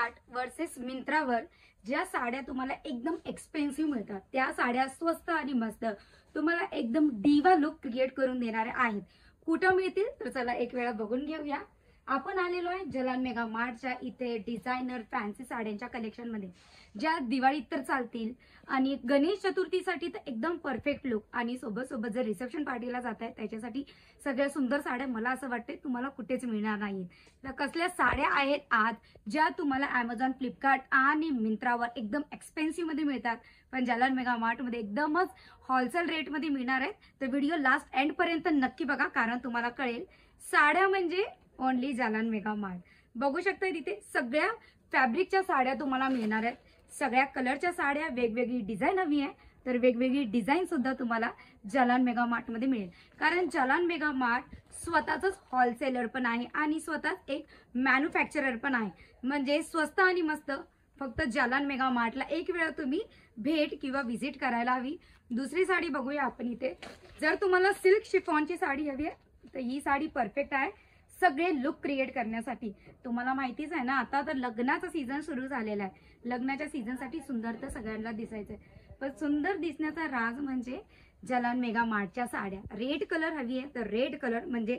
Flipkart versus मिंत्रावर ज्या साड्या तुम्हाला एकदम एक्सपेन्सिव्ह मिळतात त्या साड्या स्वस्त आणि मस्त तुम्हाला एकदम डिवा लुक क्रिएट करून देणाऱ्या आहेत. कुठं मिळतील तर चला एक वेळा बघून घेऊया. आपण आलेलो आहे जलान मेगा मार्टच्या इथे डिझायनर फॅन्सी साड्यांच्या कलेक्शन मध्ये, ज्या दिवाळीत तर चालतील आणि गणेश चतुर्थीसाठी तर एकदम परफेक्ट लुक आणि सोबत सोबत जर रिसेप्शन पार्टीला जात आहे त्याच्यासाठी सगळ्या सुंदर साड्या मला असं वाटते तुम्हाला कुठेच मिळणार नाहीत. तर कसल्या साड्या आहेत आज ज्या तुम्हाला Amazon, फ्लिपकार्ट आणि मिंत्रावर एकदम एक्सपेन्सिव्ह मध्ये मिळतात पण जलान मेगा मार्ट मध्ये एकदमच होलसेल रेट मध्ये मिळणार आहेत. तर व्हिडिओ लास्ट एंड पर्यंत नक्की बघा कारण तुम्हाला कळेल साड्या म्हणजे ओनली जलान मेगा मार्ट. बघू शकता तिथे सगळ्या फॅब्रिकच्या साड्या तुम्हाला मिळणार आहेत. सगळ्या कलरच्या साड्या, वेगवेगळी डिझाईन हवी आहे तर वेगवेगळी डिझाईन सुद्धा तुम्हाला जलान मेगा मार्ट मध्ये मिळेल. कारण जलान मेगा मार्ट स्वतःच होलसेलर पण आहे आणि स्वतःच एक मॅन्युफॅक्चरर पण आहे. म्हणजे स्वस्त आणि मस्त फक्त जलान मेगा मार्टला एक वेळा तुम्ही भेट किंवा व्हिजिट करायला हवी. दुसरी साडी बघूया आपण इथे. जर तुम्हाला सिल्क शिफॉनची साडी हवी आहे तर ही साडी परफेक्ट आहे सगळे लुक क्रिएट करण्यासाठी. तुम्हाला माहितीच आहे ना आता तर लग्नाचा सीझन सुरू झालेला आहे. लग्नाच्या सीझनसाठी सुंदर तर सगळ्यांना दिसायचंय पण सुंदर दिसण्याचा राज म्हणजे जलान मेगा मार्टच्या साड्या. रेड कलर हवी आहे तर रेड कलर म्हणजे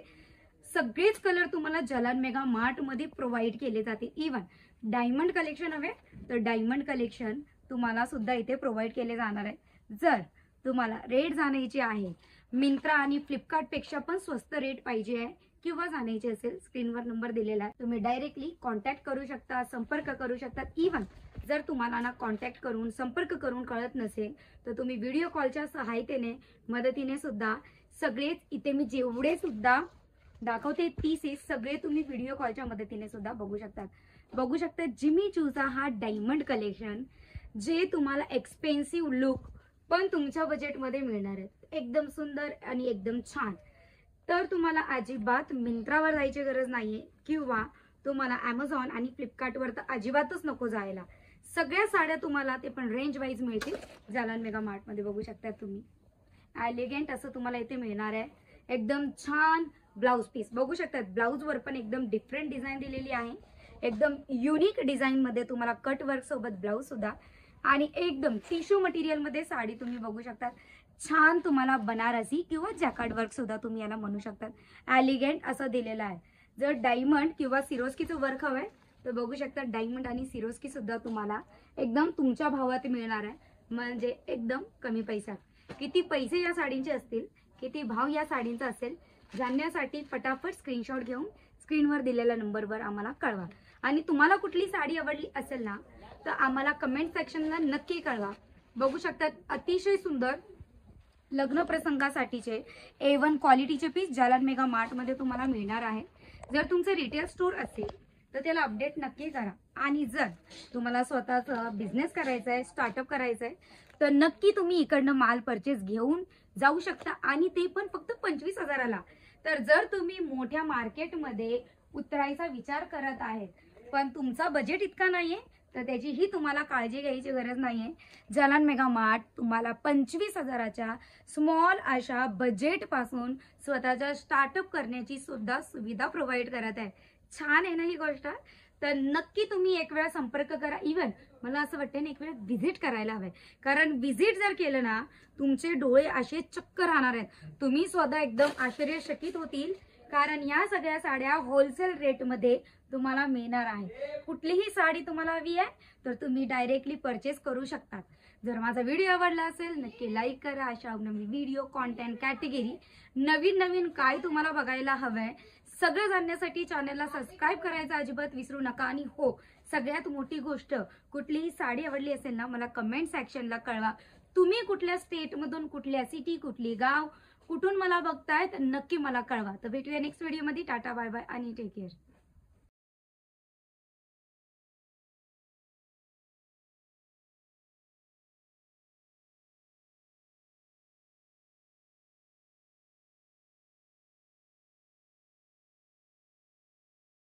सगळेच कलर तुम्हाला जलान मेगा मार्ट मध्ये प्रोव्हाइड केले जाते. इवन डायमंड कलेक्शन हवे तर डायमंड कलेक्शन तुम्हाला सुद्धा इथे प्रोव्हाइड केले जाणार आहे. जर तुम्हाला रेट जाण्याची आहे मिंत्रा आणि फ्लिपकार्ट पेक्षा पण स्वस्त रेट पाहिजे आहे किंवा जाण्याची असेल स्क्रीनवर नंबर दिलेला आहे तुम्ही डायरेक्टली कॉन्टॅक्ट करू शकता, संपर्क करू शकता. इवन जर तुम्हाला ना कॉन्टॅक्ट करून संपर्क करून कळत नसेल तर तुम्ही व्हिडिओ कॉलच्या सहायतेने मदतीने सुद्धा सगळेच इथे मी जेवढे सुद्धा दाखवते पीसेस सगळे तुम्ही व्हिडिओ कॉलच्या मदतीने सुद्धा बघू शकतात. बघू शकता जिमी चूचा हा डायमंड कलेक्शन जे तुम्हाला एक्सपेन्सिव्ह लुक पण तुमच्या बजेटमध्ये मिळणार आहे. एकदम सुंदर आणि एकदम छान. तर तुम्हाला अजिबात मिंत्रावर जायची गरज नाहीये किंवा तुम्हाला Amazon आणि फ्लिपकार्टवर तर अजिबातच नको जायला. सगळ्या साड्या तुम्हाला ते पण रेंज वाईज मिळतील जलान मेगा मार्ट मध्ये. बघू शकता तुम्ही एलिगंट असं तुम्हाला इथे मिळणार आहे. एकदम छान ब्लाउज पीस बघू शकतात. ब्लाउज वर पण एकदम डिफरंट डिझाईन दिलेली आहे. एकदम युनिक डिझाईन मध्ये तुम्हाला कट वर्क सोबत ब्लाउज सुद्धा आणि एकदम टिश्यू मटेरियल मध्ये साडी तुम्ही बघू शकता. छान तुम्हाला बनारसी किंवा जॅकार्ड वर्क सुद्धा तुम्ही याला म्हणू शकतात. एलिगंट असं दिलेलं आहे. जर डायमंड किंवा सिरोस्कीचं वर्क हवंय तर बघू शकता डायमंड आणि सिरोस्की सुद्धा तुम्हाला एकदम तुमच्या भावात मिळणार आहे. म्हणजे एकदम कमी पैशात. किती पैसे या साडींचे असतील, किती भाव या साडींचा असेल जाणण्यासाठी फटाफट स्क्रीनशॉट घेऊन स्क्रीनवर दिलेल्या नंबरवर आम्हाला कळवा. आणि तुम्हाला कुठली साडी आवडली असेल ना तर आम्हाला कमेंट सेक्शनला नक्की कळवा. बघू शकतात अतिशय सुंदर लग्न प्रसंगासाठीचे A1 क्वालिटीचे पीस जलान मेगा मार्ट मध्ये तुम्हाला मिळणार आहे. जर तुमचं रिटेल स्टोर असेल तर त्याला अपडेट नक्की करा. आणि जर तुम्हाला स्वतःचा बिझनेस करायचा आहे, स्टार्टअप करायचं आहे तर नक्की तुम्ही इकडनं माल परचेस घेऊन जाऊ शकता आणि ते पण फक्त 25,000ला. तर जर तुम्ही मोठ्या मार्केटमध्ये उतरायचा विचार करत आहेत पण तुमचा बजेट इतका नाहीये तर त्याचीही तुम्हाला काळजी घ्यायची गरज नाहीये. जलान मेगा मार्ट तुम्हाला 25,000च्या स्मॉल अशा बजेट पासून स्वतःचा स्टार्टअप करण्याची सुद्धा सुविधा प्रोव्हाइड करत आहे. छान आहे ना ही गोष्ट. तर नक्की तुम्ही एक वेळा संपर्क करा. इवन मला असं वाटतं ना एक वेळा व्हिजिट करायला हवंय कारण व्हिजिट जर केलं ना तुमचे डोळे असे चक्क राहणार आहेत. तुम्ही स्वतः एकदम आश्चर्यचकित होतील कारण या सगळ्या साड्या होलसेल रेटमध्ये तुम्हाला मिळणार आहे. कुठलीही साडी तुम्हाला हवी आहे तर तुम्ही डायरेक्टली परचेस करू शकता. जर माझा व्हिडिओ आवडला असेल नक्की लाईक करा. अशा नवीन व्हिडिओ कॉन्टेंट कॅटेगरी नवीन नवीन काय तुम्हाला बघायला हवंय सगळं जाणण्यासाठी चॅनलला सबस्क्राईब करायचं अजिबात विसरू नका. आणि हो सगळ्यात मोठी गोष्ट कुठलीही साडी आवडली असेल ना मला कमेंट सेक्शनला कळवा. तुम्ही कुठल्या स्टेटमधून, कुठल्या सिटी, कुठली गाव, कुठून मला बघतायत नक्की मला कळवा. तर भेटूया नेक्स्ट व्हिडिओमध्ये. टाटा बाय बाय आणि टेक केअर.